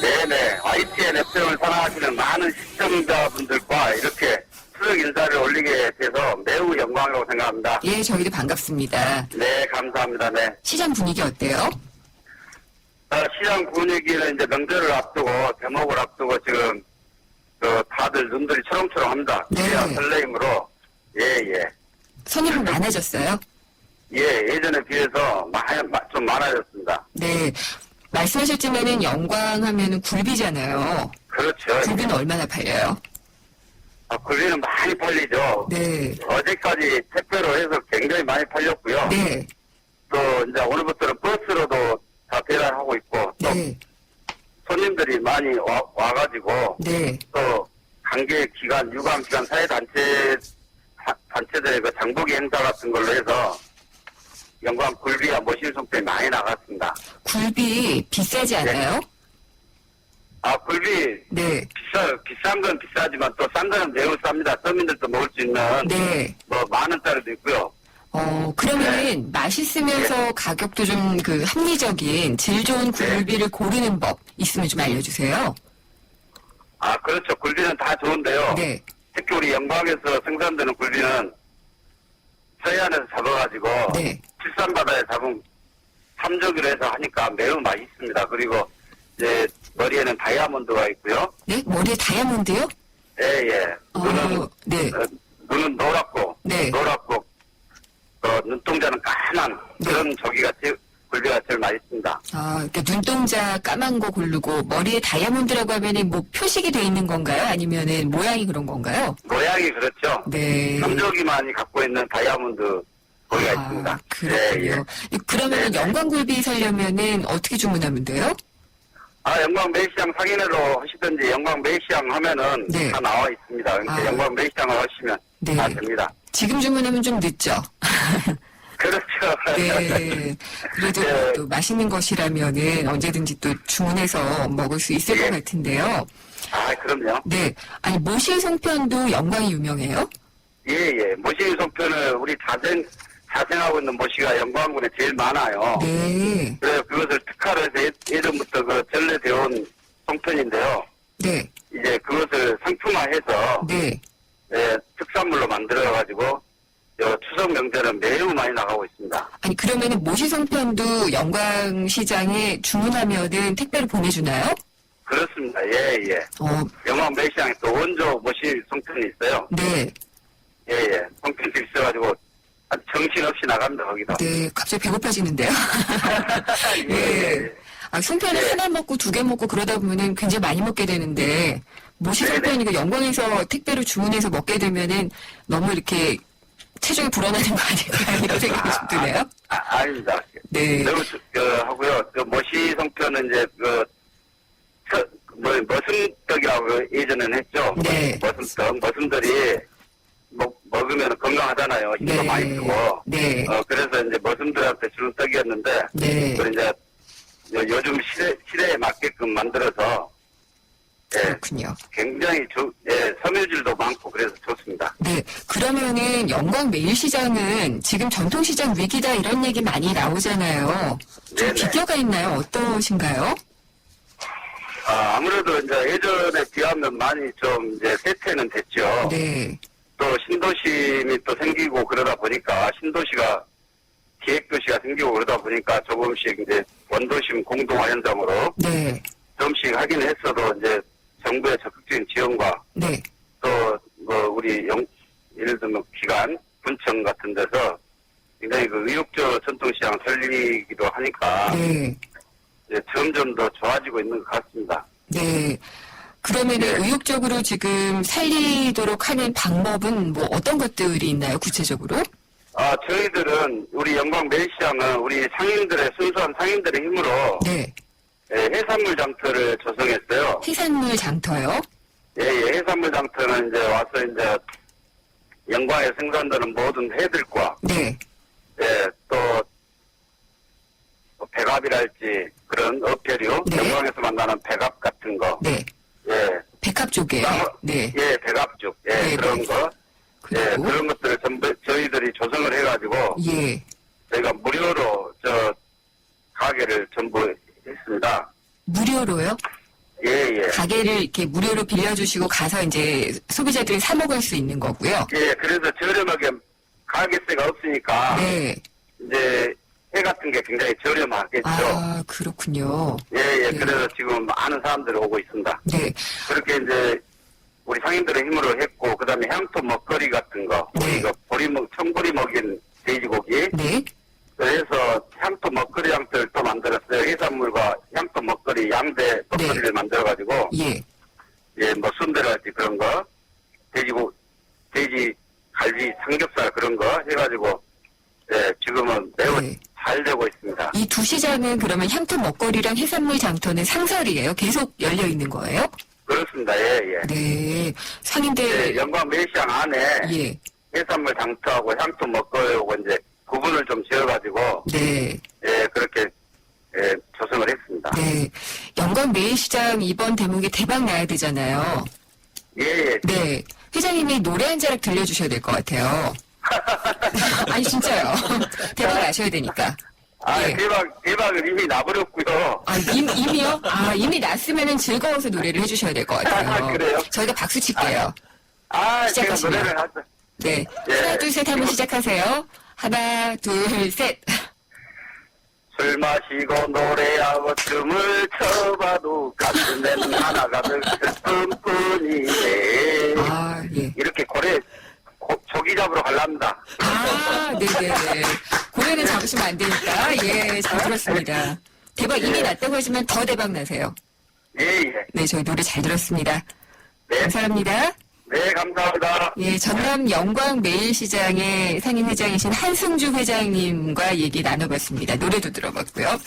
네네 YTN FM을 사랑하시는 많은 시청자분들과 이렇게 추석 인사를 올리게 돼서 매우 영광이라고 생각합니다. 예, 저희도 반갑습니다. 네, 감사합니다. 네. 시장 분위기 어때요? 시장 분위기는 이제 명절을 앞두고 대목을 앞두고 지금 다들 눈들이 초롱초롱합니다. 네. 기대와 설레임으로 예예. 손님은 많아졌어요? 예, 예전에 비해서 좀 많아졌습니다. 네. 말씀하셨지만은 영광 하면은 굴비잖아요. 그렇죠. 굴비는 얼마나 팔려요? 굴비는 많이 팔리죠. 네. 어제까지 택배로 해서 굉장히 많이 팔렸고요. 네. 또 이제 오늘부터는 버스로도 다 배달하고 있고 또 네. 손님들이 많이 와가지고 네. 또 관계 기관, 유관 기관 사회단체들의 그 장보기 행사 같은 걸로 해서 영광 굴비와 모실 송편이 많이 나갔습니다. 굴비 비싸지 않아요? 아, 굴비 네. 비싼 건 비싸지만 또 싼 거는 매우 쌉니다. 서민들도 먹을 수 있는 네. 뭐 10,000원짜리도 있고요. 그러면은 맛있으면서 가격도 좀 그 합리적인 질 좋은 굴비를 고르는 법 있으면 좀 알려주세요. 아, 그렇죠. 굴비는 다 좋은데요. 네. 특히 우리 영광에서 생산되는 굴비는 서해안에서 잡아가지고 네. 칠산바다에 잡은 삼조기로 해서 하니까 매우 맛있습니다. 그리고 이제 머리에는 다이아몬드가 있고요. 네? 머리에 다이아몬드요? 예. 네. 눈은 노랗고 네. 눈동자는 까만 그런 조기가 굴비가 제일 맛있습니다. 그러니까 눈동자 까만 거 고르고 머리에 다이아몬드라고 하면은 뭐 표식이 돼 있는 건가요? 아니면은 모양이 그런 건가요? 모양이 그렇죠. 네. 삼조기만이 갖고 있는 다이아몬드 고기가 있습니다. 그렇군요. 예. 그러면 네. 영광굴비 사려면은 어떻게 주문하면 돼요? 영광 매시장 상인회로 하시든지 영광 매시장 하면은 네. 다 나와 있습니다. 그러니까 영광 매시장을 하시면 네. 다 됩니다. 지금 주문하면 좀 늦죠? 그렇죠. 네. 그래도 네. 또 맛있는 것이라면은 언제든지 또 주문해서 먹을 수 있을 예. 것 같은데요. 아, 그럼요. 네. 아니, 모실 송편도 영광이 유명해요? 예. 모시 송편을 우리 자생하고 있는 모시가 영광군에 제일 많아요. 네. 그래서 그것을 특화로 해서 예전부터 그 전래되어 온 송편인데요. 네. 이제 그것을 상품화해서 네. 특산물로 만들어가지고 추석 명절은 매우 많이 나가고 있습니다. 아니, 그러면은 모시송편도 영광시장에 주문하면은 택배로 보내주나요? 그렇습니다. 예. 영광 매시장에 또 원조 모시 송편이 있어요. 네. 예. 송편집이 있어가지고 정신없이 나갑니다, 거기도. 네. 갑자기 배고파지는데요? 예. 송편을 네. 하나 먹고 2개 먹고 그러다 보면은 굉장히 많이 먹게 되는데, 모시송편 이거 영광에서 택배로 주문해서 먹게 되면은 너무 이렇게 체중이 불어나는 거 아닐까 이런 생각이 좀 드네요. 아닙니다. 네. 너무 하고요. 그 모시 송편은 이제 머슴떡이라고 예전에는 했죠. 네. 머슴들이 먹으면 건강하잖아요. 힘도 네. 많이 쓰고. 네. 그래서 이제 머슴들한테 주는 떡이었는데. 네. 그걸 이제 요즘 시대에 맞게끔 만들어서. 예, 그렇군요. 굉장히 섬유질도 많고 그래서 좋습니다. 네. 그러면은 영광 매일시장은 지금 전통시장 위기다 이런 얘기 많이 나오잖아요. 좀 네네. 비교가 있나요? 어떠신가요? 아무래도 이제 예전에 비하면 많이 좀 이제 쇠퇴는 됐죠. 네. 또 신도심이 또 생기고 그러다 보니까 신도시가 기획도시가 생기고 그러다 보니까 조금씩 이제 원도심 공동화 현장으로 네. 조금씩 하긴 했어도 이제 정부의 적극적인 지원과 네. 또 뭐 우리 예를 들면 기관 군청 같은 데서 굉장히 그 의욕적 전통시장 살리기도 하니까 네. 이제 점점 더 좋아지고 있는 것 같습니다. 네. 그러면은 의욕적으로 지금 살리도록 하는 방법은 뭐 어떤 것들이 있나요? 구체적으로? 저희들은 우리 영광 매시장은 우리 순수한 상인들의 힘으로 네. 해산물 장터를 조성했어요. 해산물 장터요? 해산물 장터는 이제 와서 이제 영광에 생산되는 모든 회들과 네. 또 백합이랄지 그런 어패류, 네. 영광에서 만나는 백합 같은 거, 네. 백합 쪽에. 네. 백합죽, 네, 그런 네. 거, 그리고 그런 것들을 전부 저희들이 조성을 해가지고 예. 저희가 무료로 가게를 전부 했습니다. 무료로요? 예. 가게를 이렇게 무료로 빌려주시고 가서 이제 소비자들이 사 먹을 수 있는 거고요. 그래서 저렴하게 가게세가 없으니까 네. 이제 회 같은 게 굉장히 저렴하겠죠. 그렇군요. 네. 그래서 지금 많은 사람들이 오고 있습니다. 네. 그렇게 이제 우리 상인들의 힘으로 했고, 그 다음에 향토 먹거리 같은 거, 네. 우리 청보리 먹인 돼지고기, 네. 그래서 향토 먹거리 양들 또 만들었어요. 해산물과 향토 먹거리 양대 먹거리를 만들어가지고, 예. 뭐 순대랄지 그런 거, 돼지 갈비 삼겹살 그런 거 해가지고, 지금은 매우 네. 잘 되고 있습니다. 이 두 시장은 그러면 향토 먹거리랑 해산물 장터는 상설이에요? 계속 열려 있는 거예요? 그렇습니다. 예, 예. 네. 상인들, 예, 영광 매시장 안에 예. 해산물 장터하고 향토 먹거리하고 이제 구분을 좀 지어가지고, 네. 예, 그렇게, 예, 조성을 했습니다. 네. 영광 매일시장 이번 대목이 대박 나야 되잖아요. 예, 예. 네. 회장님이 노래 한 자락 들려주셔야 될 것 같아요. 아니, 진짜요. 대박 나셔야 되니까. 아, 예. 대박을 이미 나버렸고요. 아, 이미요? 아, 이미 났으면은 즐거워서 노래를 해주셔야 될 것 같아요. 그래요? 저희가 박수 칠게요. 아, 제가 시작하시면. 노래를 하죠. 네. 예. 하나, 둘, 셋 하면 시작하세요. 하나, 둘, 셋. 술 마시고 노래하고 춤을 춰봐도 가슴엔 하나 가득 슬픔뿐이네. 아, 예. 이렇게 조기 잡으러 가랍니다. 아, 네네네. 고래는 잡으시면 안 되니까. 예, 잘 들었습니다. 대박 이미 났다고 하시면 더 대박 나세요. 예, 예. 네, 저희 노래 잘 들었습니다. 네. 감사합니다. 네, 감사합니다. 예, 전남 영광 매일시장의 상임회장이신 한승주 회장님과 얘기 나눠봤습니다. 노래도 들어봤고요.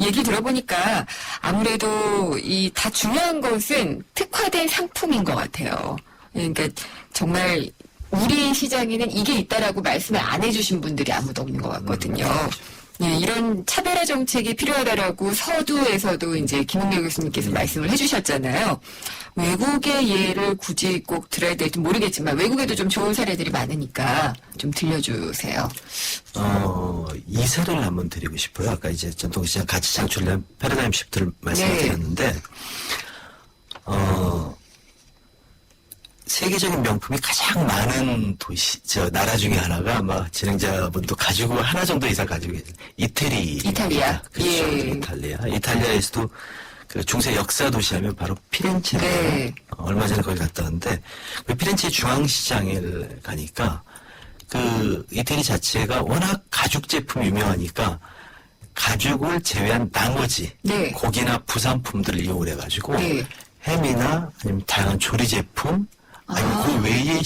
얘기 들어보니까 아무래도 이 다 중요한 것은 특화된 상품인 것 같아요. 그러니까 정말 우리 시장에는 이게 있다라고 말씀을 안 해주신 분들이 아무도 없는 것 같거든요. 예, 이런 차별화 정책이 필요하다라고 서두에서도 이제 김은경 교수님께서 말씀을 해주셨잖아요. 외국의 예를 굳이 꼭 들어야 될지 모르겠지만 외국에도 좀 좋은 사례들이 많으니까 좀 들려주세요. 이 사례를 한번 드리고 싶어요. 아까 이제 전통시장 가치 창출된 패러다임 시프트를 말씀드렸는데, 세계적인 명품이 가장 많은 나라 중에 하나가 아마 진행자분도 가지고 하나 정도 이상 가지고 계신 이탈리아. 그렇죠. 예. 이탈리아에서도 그 중세 역사 도시 하면 바로 피렌체가 네. 얼마 전에 거기 갔다 왔는데 그 피렌체 중앙시장에 가니까 그 이태리 자체가 워낙 가죽 제품이 유명하니까 가죽을 제외한 나머지 네. 고기나 부산품들을 이용을 해가지고 네. 햄이나 아니면 다양한 조리 제품 아니면 그 외의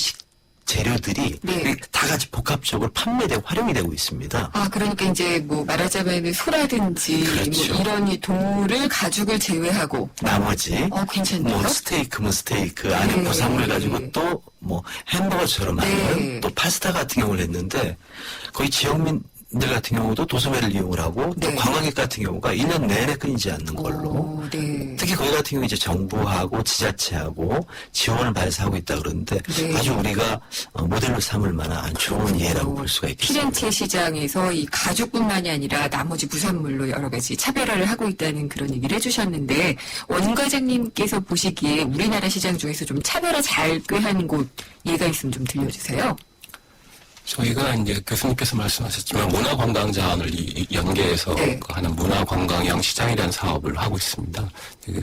재료들이 네. 다 같이 복합적으로 판매되고 활용이 되고 있습니다. 아, 그러니까 이제 뭐 말하자면 소라든지 그렇죠. 뭐 이런 이 동물을 가죽을 제외하고 나머지 괜찮네요. 뭐 스테이크 안에 네. 부산물 가지고 또 뭐 햄버거처럼 네. 하는 또 파스타 같은 경우를 했는데 거의 지역민들 같은 경우도 도소매를 이용을 하고 네. 또 관광객 같은 경우가 1년 내내 끊이지 않는 걸로 네. 특히 거기 같은 경우 이제 정부하고 지자체하고 지원을 받아서 하고 있다 그러는데 네. 아주 우리가 모델로 삼을 만한 좋은 예라고 볼 수가 있겠습니다. 피렌체 시장에서 이 가죽뿐만이 아니라 나머지 부산물로 여러 가지 차별화를 하고 있다는 그런 얘기를 해주셨는데 원 과장님께서 보시기에 우리나라 시장 중에서 좀 차별화 잘 꾀한 곳 예가 있으면 좀 들려주세요. 저희가 이제 교수님께서 말씀하셨지만 문화관광자원을 연계해서 네. 하는 문화관광형 시장이라는 사업을 하고 있습니다.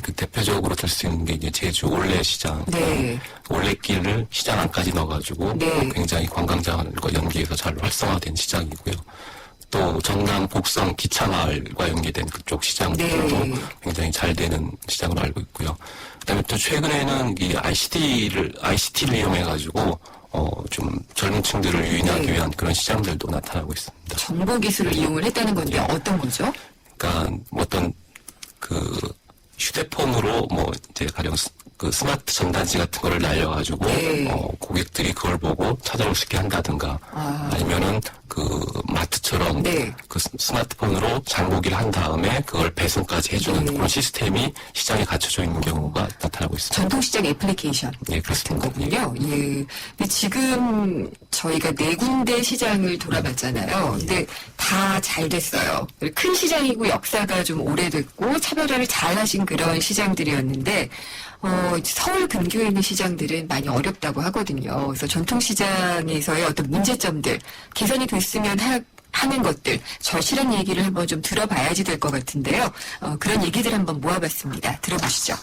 그 대표적으로 들 수 있는 게 이제 제주 올레시장, 네. 올레길을 시장 안까지 넣어가지고 네. 굉장히 관광자원과 연계해서 잘 활성화된 시장이고요. 또 전남 곡성 기차마을과 연계된 그쪽 시장들도 네. 굉장히 잘 되는 시장으로 알고 있고요. 그다음에 또 최근에는 이 ICT를 이용해가지고 좀 젊은 층들을 유인하기 네. 위한 그런 시장들도 나타나고 있습니다. 정보 기술을 이용을 했다는 건데 어떤 거죠? 그러니까 어떤 그 휴대폰으로 뭐 이제 가령 그 스마트 전단지 같은 거를 날려가지고 네. 고객들이 그걸 보고 찾아올 수 있게 한다든가 아니면은 그 마트처럼 네. 그 스마트폰으로 장보기를 한 다음에 그걸 배송까지 해주는 네. 그런 시스템이 시장에 갖춰져 있는 경우가 나타나고 있습니다. 전통시장 애플리케이션 예, 같은 그렇습니다. 거군요. 예. 근데 지금 저희가 4군데 시장을 돌아봤잖아요. 근데 다 잘 됐어요. 큰 시장이고 역사가 좀 오래됐고 차별화를 잘 하신 그런 시장들이었는데 서울 근교에 있는 시장들은 많이 어렵다고 하거든요. 그래서 전통시장에서의 어떤 문제점들 개선이 됐으면 하는 것들 절실한 얘기를 한번 좀 들어봐야지 될 것 같은데요. 그런 얘기들 한번 모아봤습니다. 들어보시죠.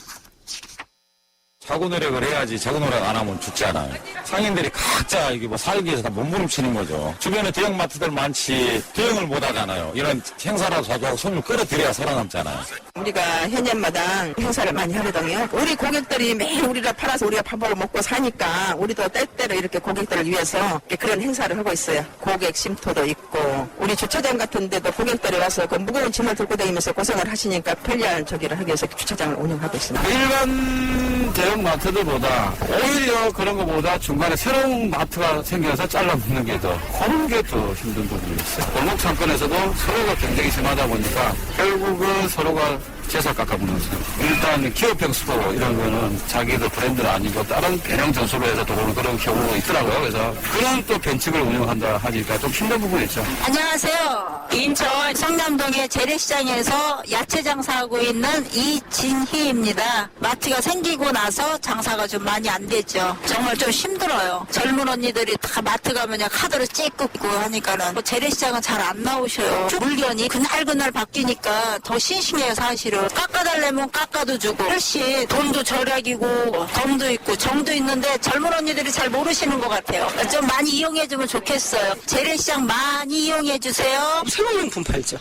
자구 노력을 해야지 자구 노력 안 하면 죽잖아요. 상인들이 각자 이게 뭐 살기 위해서 다 몸부림치는 거죠. 주변에 대형마트들 많지 대응을 못 하잖아요. 이런 행사라도 자주 하고 손님 끌어들여야 살아남잖아요. 우리가 현년마당 행사를 많이 하거든요. 우리 고객들이 매일 우리가 팔아서 우리가 밥을 먹고 사니까 우리도 때때로 이렇게 고객들을 위해서 그런 행사를 하고 있어요. 고객 쉼터도 있고 있고 우리 주차장 같은 데도 고객들이 와서 그 무거운 짐을 들고 다니면서 고생을 하시니까 편리한 저기를 하기 위해서 주차장을 운영하고 있습니다. 일반 대형 마트들보다 오히려 그런 것보다 중간에 새로운 마트가 생겨서 잘라붙는 게 더 그런 게 더 힘든 부분이 있어요. 골목 상권에서도 서로가 경쟁이 심하다 보니까 결국은 서로가 제사 깎아먹는 거. 일단 기업형 스토어 이런 거는 자기들 브랜드는 아니고 다른 개념 전수로 해서 들어오는 그런 경우가 있더라고요. 그래서 그런 또 벤치를 운영한다 하니까 좀 힘든 부분이 있죠. 안녕하세요. 인천 성남동의 재래시장에서 야채 장사하고 있는 이진희입니다. 마트가 생기고 나서 장사가 좀 많이 안 됐죠. 정말 좀 힘들어요. 젊은 언니들이 다 마트 가면 그냥 카드로 찍고 하니까는 재래시장은 잘 안 나오셔요. 물건이 그날 바뀌니까 더 싱싱해요, 사실은. 깎아달라면 깎아도 주고 훨씬 돈도 절약이고 덤도 있고 정도 있는데 젊은 언니들이 잘 모르시는 것 같아요. 좀 많이 이용해주면 좋겠어요. 재래시장 많이 이용해주세요. 생활용품 팔죠.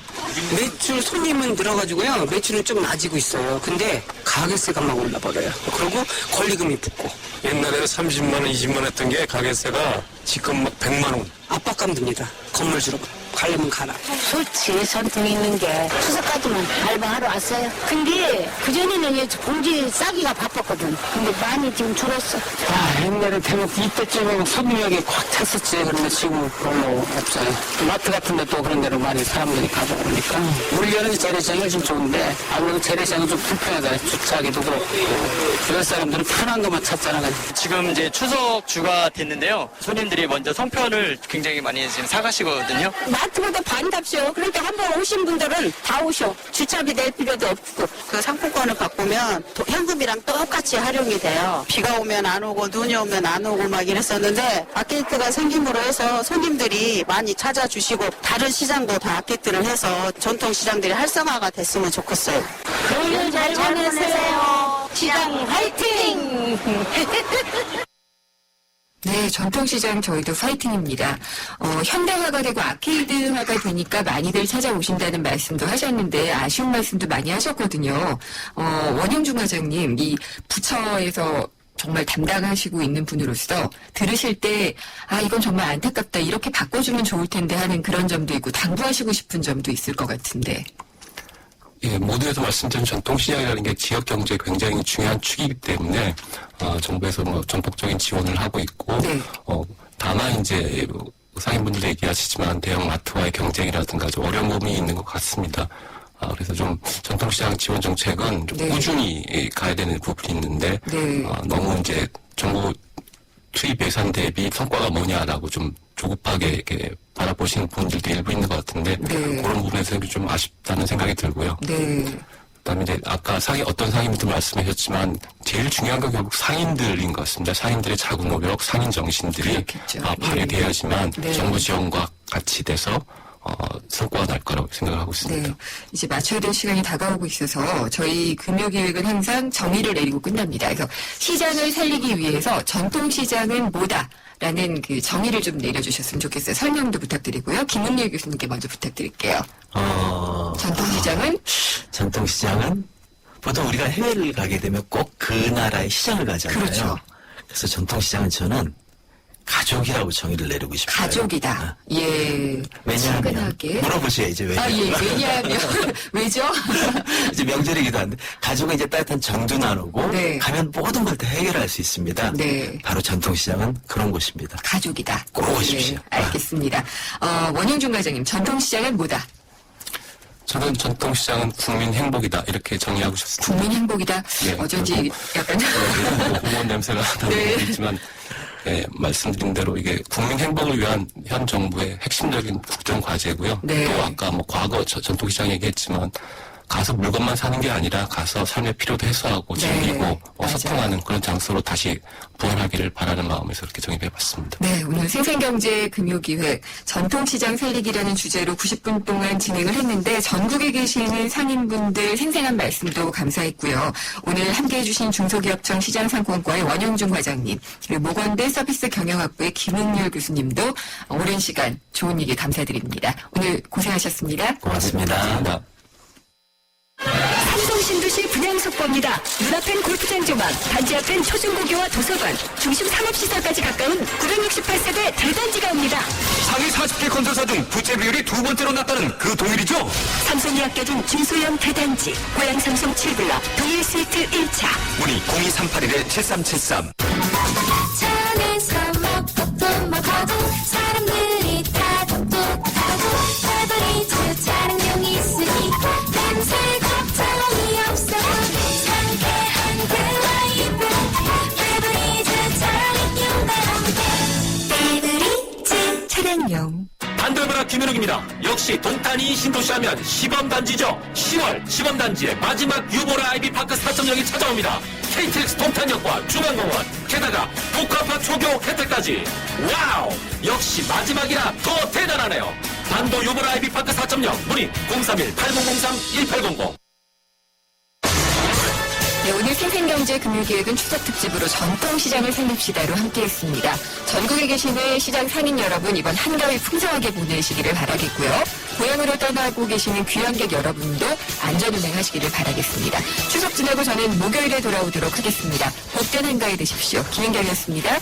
매출 손님은 늘어가지고요. 매출은 좀 낮아지고 있어요. 근데 가게세가 막 올라버려요. 그리고 권리금이 붙고. 옛날에는 30만 원, 20만 원 했던 게 가게세가 지금 막 100만 원. 압박감 듭니다. 건물 주로 가려면 가나. 솔직히 전통 있는 게 추석까지만 알바하러 왔어요. 근데 그전에는 봉지 싸기가 바빴거든. 근데 많이 지금 줄었어. 옛날에 대목 이때쯤에 손님이 꽉 찼었지. 그런데 지금 별로 없어요. 마트 같은 데 또 그런 데로 많이 사람들이 가고 그러니까. 물건은 재래시장이 좀 좋은데 아무래도 재래시장은 좀 불편하잖아요. 주차하기도 그렇고. 주변 사람들은 편한 것만 찾잖아. 지금 이제 추석 주가 됐는데요. 손님들이 먼저 송편을 굉장히 많이 지금 사가시거든요. 마트보다 반답쇼. 그러니까 한번 오신 분들은 다 오셔. 주차비 낼 필요도 없고. 그 상품권을 바꾸면 현금이랑 똑같이 활용이 돼요. 비가 오면 안 오고 눈이 오면 안 오고 막 이랬었는데 아케이트가 생김으로 해서 손님들이 많이 찾아주시고 다른 시장도 다 아케이트를 해서 전통 시장들이 활성화가 됐으면 좋겠어요. 오늘 잘 보내세요. 시장 화이팅! 네, 전통시장 저희도 파이팅입니다. 현대화가 되고 아케이드화가 되니까 많이들 찾아오신다는 말씀도 하셨는데 아쉬운 말씀도 많이 하셨거든요. 원영중 과장님, 이 부처에서 정말 담당하시고 있는 분으로서 들으실 때 이건 정말 안타깝다. 이렇게 바꿔주면 좋을 텐데 하는 그런 점도 있고 당부하시고 싶은 점도 있을 것 같은데. 예, 모두에서 말씀드린 전통시장이라는 게 지역 경제에 굉장히 중요한 축이기 때문에 정부에서 뭐 전폭적인 지원을 하고 있고 네. 다만 이제 상인분들도 얘기하시지만 대형 마트와의 경쟁이라든가 좀 어려운 부분이 있는 것 같습니다. 그래서 좀 전통시장 지원 정책은 좀 네. 꾸준히 가야 되는 부분이 있는데 네. 너무 이제 정부 투입 예산 대비 성과가 뭐냐라고 좀 조급하게 이렇게 바라보시는 분들도 일부 있는 것 같은데 네. 그런 부분에서 좀 아쉽다는 생각이 들고요. 네. 그다음에 이제 아까 어떤 상인분들 말씀하셨지만 제일 중요한 건 결국 상인들인 것 같습니다. 상인들의 자구 노력, 상인 정신들이 그렇겠죠. 발휘돼야지만 네. 정부 지원과 같이 돼서 성과가 날 거라고 생각을 하고 있습니다. 네. 이제 맞춰야 될 시간이 다가오고 있어서 저희 금요기획은 항상 정의를 내리고 끝납니다. 그래서 시장을 살리기 위해서 전통시장은 뭐다? 라는 그 정의를 좀 내려주셨으면 좋겠어요. 설명도 부탁드리고요. 김은일 교수님께 먼저 부탁드릴게요. 전통시장은 보통 우리가 해외를 가게 되면 꼭 그 나라의 시장을 가잖아요. 그렇죠. 그래서 전통시장은 저는 가족이라고 정의를 내리고 싶어요. 가족이다. 예. 왜냐하면 친근하게. 물어보셔야죠. 왜냐하면. 왜냐하면 왜죠? 이제 명절이기도 한데 가족은 이제 따뜻한 정도 나누고 네. 가면 모든 걸 다 해결할 수 있습니다. 네. 바로 전통시장은 그런 곳입니다. 가족이다. 꼭 오십시오. 알겠습니다. 원영중 과장님, 전통시장은 뭐다? 저는 전통시장은 국민 행복이다 이렇게 정의하고 싶습니다. 국민 행복이다. 예, 어쩐지 약간 공무원 냄새가 네. 나지만 말씀드린 대로 이게 국민 행복을 위한 현 정부의 핵심적인 국정 과제고요. 네. 또 아까 뭐 과거 전통시장 얘기했지만 가서 물건만 사는 게 아니라 가서 삶의 피로도 해소하고 네. 즐기고 맞아요. 소통하는 그런 장소로 다시 부활하기를 바라는 마음에서 그렇게 정의해봤습니다. 네, 오늘 생생경제 금요기획 전통시장 살리기라는 주제로 90분 동안 진행을 했는데 전국에 계시는 상인분들 생생한 말씀도 감사했고요. 오늘 함께해 주신 중소기업청 시장상권과의 원영중 과장님 그리고 모건대 서비스 경영학부의 김은열 교수님도 오랜 시간 좋은 얘기 감사드립니다. 오늘 고생하셨습니다. 고맙습니다. 감사합니다. 삼성 신도시 분향속보입니다. 눈앞엔 골프장 조망, 단지 앞엔 초중고교와 도서관, 중심 산업시설까지 가까운 968세대 대단지가 옵니다. 상위 40개 건설사 중 부채 비율이 두 번째로 낮다는 그 동일이죠? 삼성이 아껴준 중소형 대단지, 고양 삼성 7블럭, 동일 스위트 1차. 문의 02381-7373. 차에서 먹고 또 먹어도 사람들이 다 똑똑하고 페브리즈 차량용이 있으니 냄새 걱정이 없어. 상쾌한 그 와이프 페브리즈 차량용과 함께 페브리즈 차량용. 반돌바라 김현욱입니다. 역시 동탄이 신도시 하면 시범단지죠. 10월 시범단지의 마지막 유보라 아이비파크 4.0이 찾아옵니다. KTX 동탄역과 중앙공원, 게다가 복합화 초교 혜택까지. 와우! 역시 마지막이라 더 대단하네요. 반도 유보라 아이비파크 4.0 문의 031-8003-1800. 네, 오늘 생생경제금융기획은 추석특집으로 전통시장을 살립시다로 함께했습니다. 전국에 계시는 시장 상인 여러분, 이번 한가위 풍성하게 보내시기를 바라겠고요. 고향으로 떠나고 계시는 귀환객 여러분도 안전운행하시기를 바라겠습니다. 추석 지나고 저는 목요일에 돌아오도록 하겠습니다. 복된 한가위 되십시오. 김은경이었습니다.